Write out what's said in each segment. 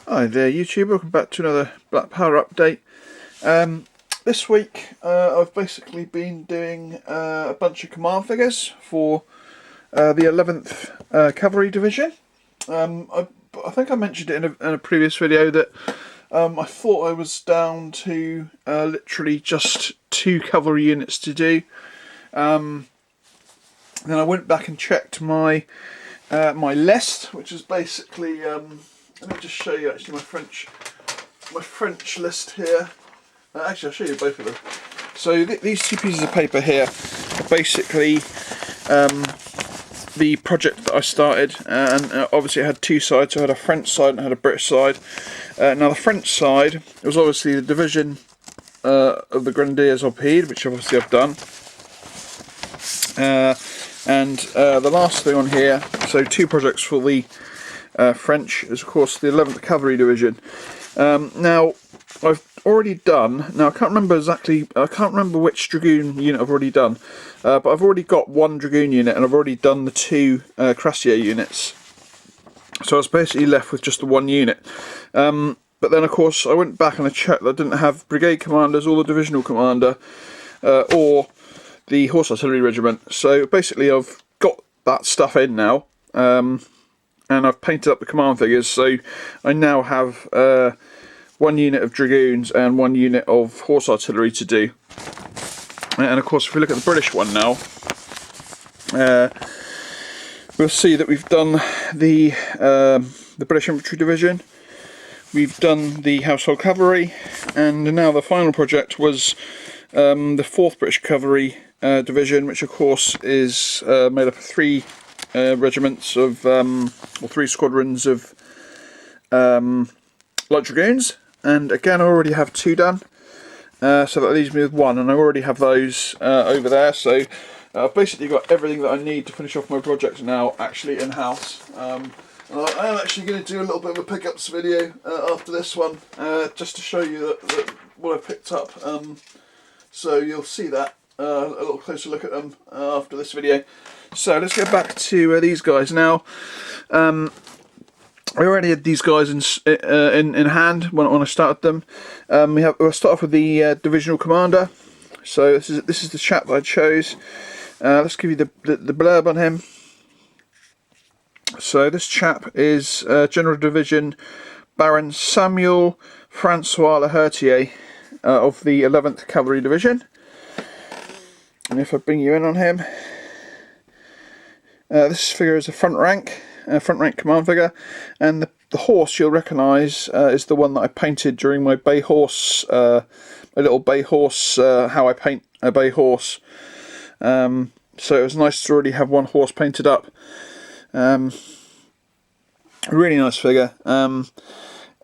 Hi there YouTube, welcome back to another Black Powder update. This week I've basically been doing a bunch of command figures for the 11th Cavalry Division. I think I mentioned it in a previous video that I thought I was down to literally just 2 cavalry units to do. Then I went back and checked my my list, which is basically let me just show you actually my French list here. Actually, I'll show you both of them. So these two pieces of paper here are basically the project that I started, and obviously it had two sides. So I had a French side and I had a British side. Now the French side was obviously the division of the Grenadiers of Pede, which obviously I've done. And the last thing on here, so 2 projects for the French, is of course the 11th Cavalry Division. Now I've already done, now I can't remember which Dragoon unit I've already done, but I've already got 1 Dragoon unit and I've already done the 2 Cuirassier units. So I was basically left with just the 1 unit. But then of course I went back and I checked that I didn't have brigade commanders or the divisional commander or the horse artillery regiment. So basically I've got that stuff in now, and I've painted up the command figures, so I now have 1 unit of dragoons and 1 unit of horse artillery to do. And of course if we look at the British one now, we'll see that we've done the British Infantry Division, we've done the Household Cavalry, and now the final project was the 4th British Cavalry Division, which of course is made up of 3 regiments of, or 3 squadrons of light dragoons, and again I already have 2 done, so that leaves me with 1, and I already have those over there. So I've basically got everything that I need to finish off my project now, actually in-house. And I am actually going to do a little bit of a pickups video after this one, just to show you that what I've picked up. So you'll see that, a little closer look at them after this video. So let's get back to these guys now. I already had these guys in hand when I started them. We'll start off with the divisional commander. So this is the chap that I chose. Let's give you the blurb on him. So this chap is General Division Baron Samuel Francois Lahertier of the 11th Cavalry Division. And if I bring you in on him, this figure is a front rank command figure, and the horse you'll recognise is the one that I painted during my bay horse, a little bay horse, how I paint a bay horse. So it was nice to already have 1 horse painted up. Really nice figure.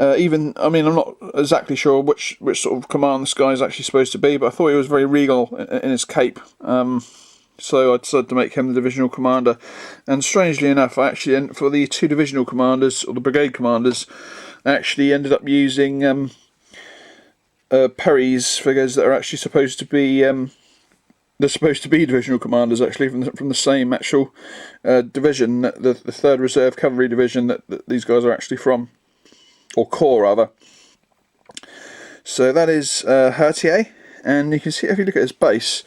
Even, I mean, I'm not exactly sure which sort of command this guy is actually supposed to be, but I thought he was very regal in his cape. So I decided to make him the divisional commander. And strangely enough, I actually, for the 2 divisional commanders, or the brigade commanders, I actually ended up using Perry's figures that are actually supposed to be, they're supposed to be divisional commanders actually from the same actual division, the 3rd Reserve Cavalry Division that these guys are actually from. Or corps rather. So that is Hertier, and you can see if you look at his base,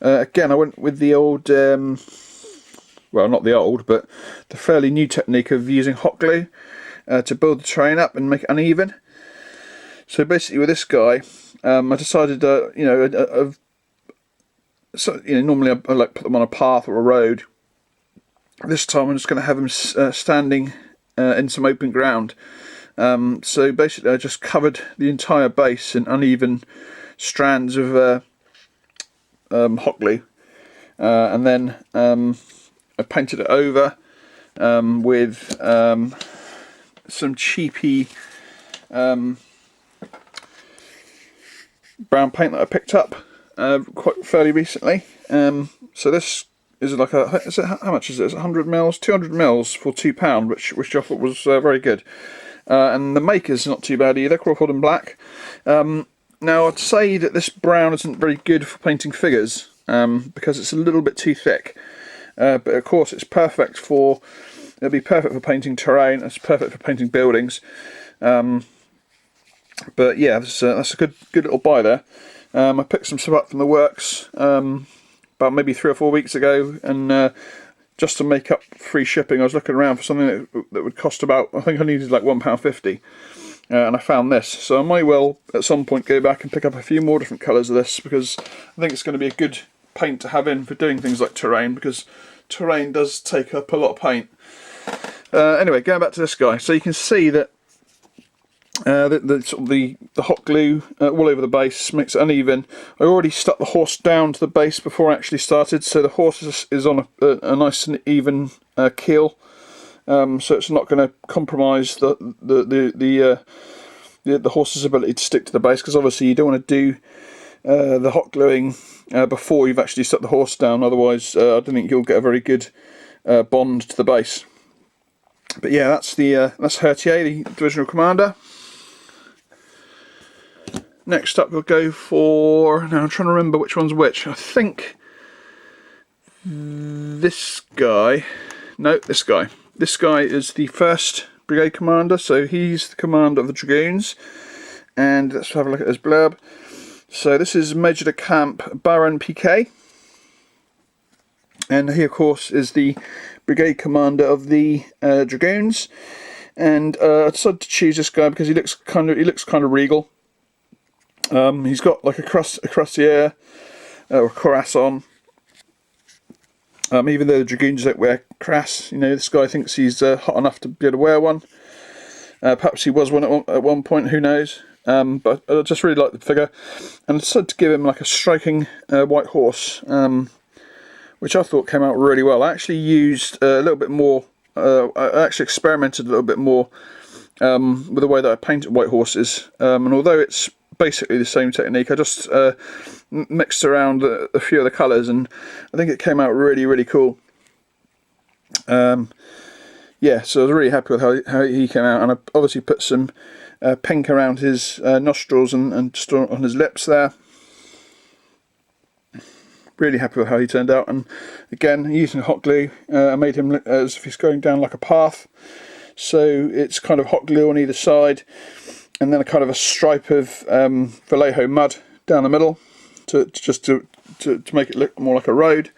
again I went with the old, well not the old, but the fairly new technique of using hot glue to build the terrain up and make it uneven. So basically with this guy, I decided, normally I like put them on a path or a road. This time I'm just going to have him standing in some open ground. So basically I just covered the entire base in uneven strands of hot glue, and then I painted it over with some cheapy brown paint that I picked up quite fairly recently. So this is like how much is it? It's 100 mils, 200 mils for £2, which I thought was very good. And the maker's not too bad either, Crawford and Black. Now I'd say that this brown isn't very good for painting figures because it's a little bit too thick. But of course it's perfect for, it'll be perfect for painting terrain, it's perfect for painting buildings. But yeah, that's a good little buy there. I picked some stuff up from the works about maybe 3 or 4 weeks ago, and just to make up free shipping, I was looking around for something that would cost about, I think I needed like £1.50, and I found this. So I might well at some point go back and pick up a few more different colours of this, because I think it's going to be a good paint to have in for doing things like terrain, because terrain does take up a lot of paint. Anyway, going back to this guy, so you can see that the hot glue all over the base makes it uneven. I already stuck the horse down to the base before I actually started, so the horse is on a nice and even keel, so it's not going to compromise the horse's ability to stick to the base, because obviously you don't want to do the hot gluing before you've actually stuck the horse down, otherwise I don't think you'll get a very good bond to the base. But yeah, that's Hertier, the divisional commander. Next up we'll go for, now I'm trying to remember which one's which. I think this guy, no, this guy. This guy is the 1st Brigade Commander, so he's the commander of the Dragoons. And let's have a look at his blurb. So this is Major de Camp Baron Piquet. And he of course is the Brigade Commander of the Dragoons. And I decided to choose this guy because he looks kind of regal. He's got like a cuirassier or cuirass on. Even though the Dragoons don't wear cuirass, you know, this guy thinks he's hot enough to be able to wear one. Perhaps he was one at one point, who knows. But I just really like the figure, and I decided to give him like a striking white horse, which I thought came out really well. I actually used a little bit more. I actually experimented a little bit more with the way that I painted white horses, and although it's basically the same technique, I just mixed around a few of the colours, and I think it came out really cool. Yeah, so I was really happy with how he came out, and I obviously put some pink around his nostrils and just on his lips there. Really happy with how he turned out, and again using hot glue, I made him look as if he's going down like a path, so it's kind of hot glue on either side, and then a kind of a stripe of Vallejo mud down the middle to make it look more like a road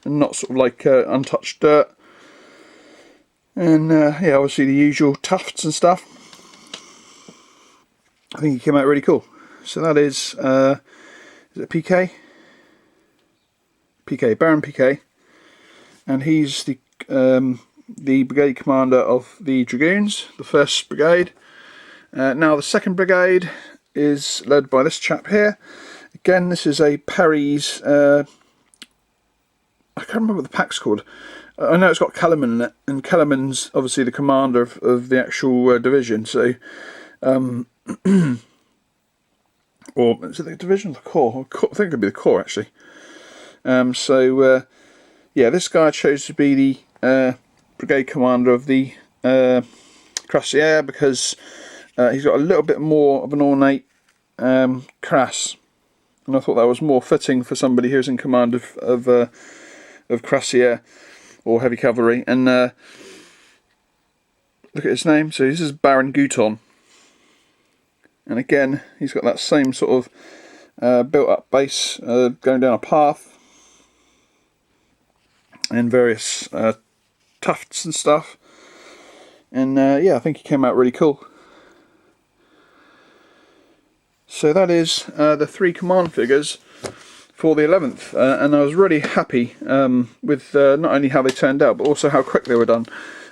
and not sort of like untouched dirt. And yeah, obviously the usual tufts and stuff. I think he came out really cool. So that is it Piquet? Piquet, Baron Piquet, and he's the brigade commander of the Dragoons, the 1st Brigade. Now the 2nd Brigade is led by this chap here. Again, this is a Perry's, I can't remember what the pack's called. I know it's got Kellerman in it, and Kellerman's obviously the commander of the actual division, so or is it the division or the corps? I think it could be the corps actually. Yeah, this guy I chose to be the brigade commander of the cuirassier because he's got a little bit more of an ornate cuirass, and I thought that was more fitting for somebody who's in command of cuirassier or heavy cavalry. And look at his name. So this is Baron Gouton, and again he's got that same sort of built up base going down a path and various tufts and stuff, and yeah, I think he came out really cool. So that is the 3 command figures for the 11th, and I was really happy with not only how they turned out but also how quick they were done.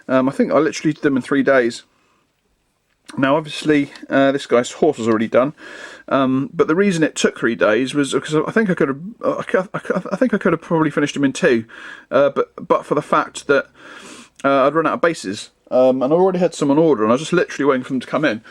I think I literally did them in 3 days. Now obviously this guy's horse was already done, but the reason it took 3 days was because I think I could have probably finished him in 2, but for the fact that I'd run out of bases, and I already had some on order, and I was just literally waiting for them to come in.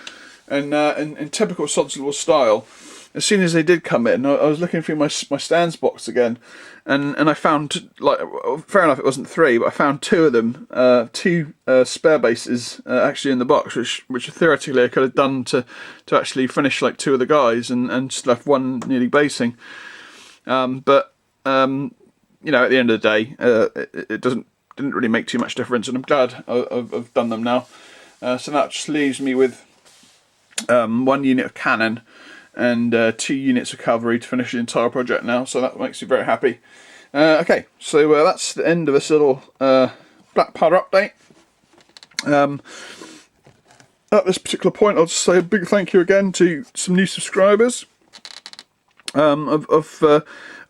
And in typical Sod's Style, as soon as they did come in, I was looking through my stands box again, and I found, like, fair enough it wasn't 3, but I found 2 of them, 2 spare bases actually in the box, which theoretically I could have done to actually finish like 2 of the guys and just left 1 nearly basing. But you know, at the end of the day, it didn't really make too much difference, and I'm glad I've done them now. So that just leaves me with 1 unit of cannon, and 2 units of cavalry to finish the entire project now, so that makes me very happy. Okay, so that's the end of this little black powder update. At this particular point, I'll just say a big thank you again to some new subscribers. I've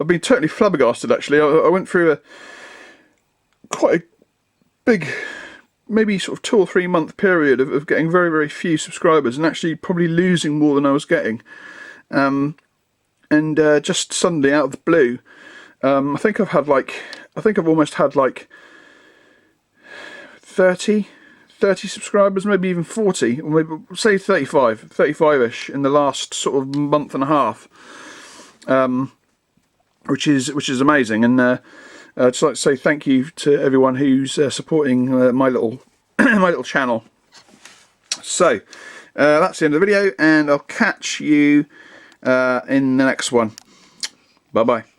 been totally flabbergasted, actually. I went through quite a big, maybe sort of 2 or 3 month period of getting very, very few subscribers, and actually probably losing more than I was getting. And just suddenly, out of the blue, I think I've almost had like 30 subscribers, maybe even 40, or maybe say 35-ish in the last sort of month and a half, which is amazing. And I'd just like to say thank you to everyone who's supporting my little my little channel. So that's the end of the video, and I'll catch you in the next one. Bye bye.